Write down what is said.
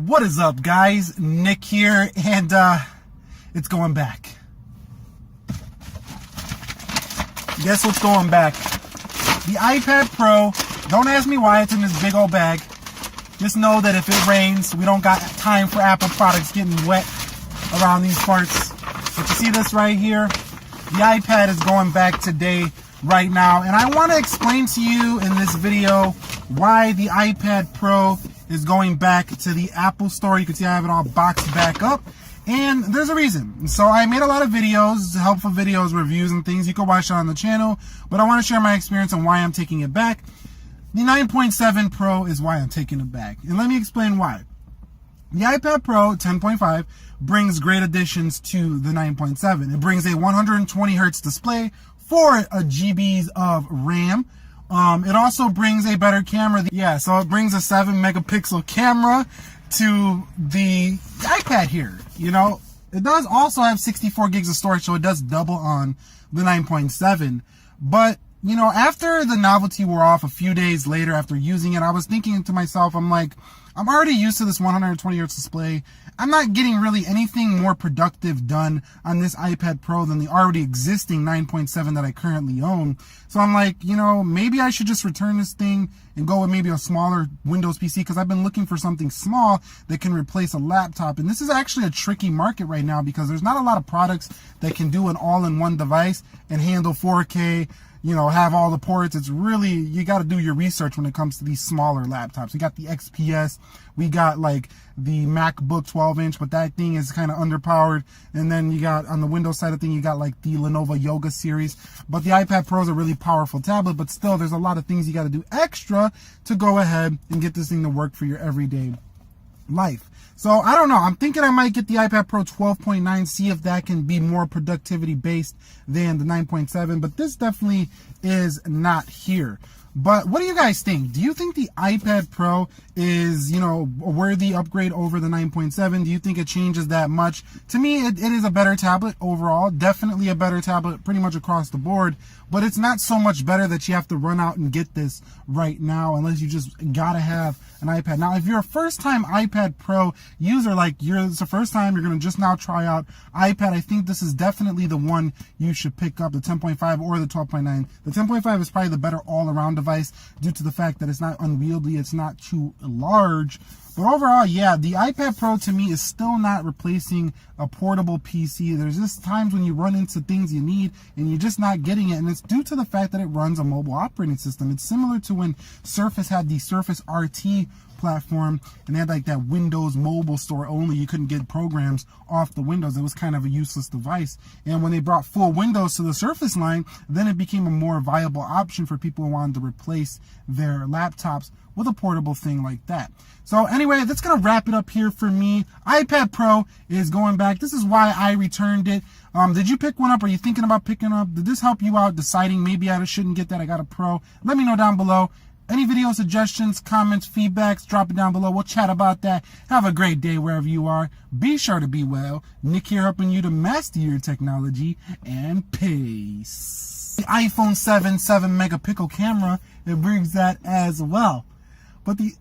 What is up, guys? Nick here, and it's going back. Guess what's going back? The iPad Pro. Don't ask me why it's in this big old bag. Just know that if it rains, we don't got time for Apple products getting wet around these parts. But you see this right here? The iPad is going back today, right now. And I want to explain to you in this video why the iPad Pro is going back to the Apple Store. You can see I have it all boxed back up. And there's a reason. So I made a lot of videos, helpful videos, reviews and things. You can watch it on the channel. But I want to share my experience on why I'm taking it back. The 9.7 Pro is why I'm taking it back. And let me explain why. The iPad Pro 10.5 brings great additions to the 9.7. It brings a 120 hertz display, 4 GBs of RAM. It also brings a better camera. So it brings a 7 megapixel camera to the iPad here. You know, it does also have 64 gigs of storage, so it does double on the 9.7. But, you know, after the novelty wore off a few days later after using it, I was thinking to myself, I'm like, I'm already used to this 120 hertz display. I'm not getting really anything more productive done on this iPad Pro than the already existing 9.7 that I currently own. So I'm like, you know, maybe I should just return this thing and go with maybe a smaller Windows PC, because I've been looking for something small that can replace a laptop. And this is actually a tricky market right now because there's not a lot of products that can do an all-in-one device and handle 4K, you know, have all the ports. It's really, you got to do your research when it comes to these smaller laptops. We got the XPS, we got like the MacBook 12-inch, but that thing is kind of underpowered. And then you got, on the Windows side of thing, you got like the Lenovo Yoga series. But the iPad Pro is a really powerful tablet, but still there's a lot of things you got to do extra to go ahead and get this thing to work for your everyday life. So I don't know. I'm thinking I might get the iPad Pro 12.9, see if that can be more productivity based than the 9.7. But this definitely is not here. But what do you guys think? Do you think the iPad Pro is, you know, a worthy upgrade over the 9.7? Do you think it changes that much? To me, it is a better tablet overall. Definitely a better tablet pretty much across the board. But it's not so much better that you have to run out and get this right now unless you just gotta have an iPad. Now, if you're a first-time iPad Pro user, like it's the first time you're gonna just now try out iPad, I think this is definitely the one you should pick up, the 10.5 or the 12.9. The 10.5 is probably the better all-around device due to the fact that it's not unwieldy, it's not too large. But overall, yeah, the iPad Pro to me is still not replacing a portable PC. There's just times when you run into things you need and you're just not getting it. And it's due to the fact that it runs a mobile operating system. It's similar to when Surface had the Surface RT platform and they had like that Windows mobile store only. You couldn't get programs off the Windows. It was kind of a useless device. And when they brought full Windows to the Surface line, then it became a more viable option for people who wanted to replace their laptops with a portable thing like that. So anyway, that's going to wrap it up here for me. iPad Pro is going back. This is why I returned it. Did you pick one up? Are you thinking about picking up? Did this help you out deciding maybe I shouldn't get that? I got a Pro. Let me know down below. Any video suggestions, comments, feedbacks, drop it down below. We'll chat about that. Have a great day wherever you are. Be sure to be well. Nick here helping you to master your technology, and peace. The iPhone 7 megapixel camera, it brings that as well. But the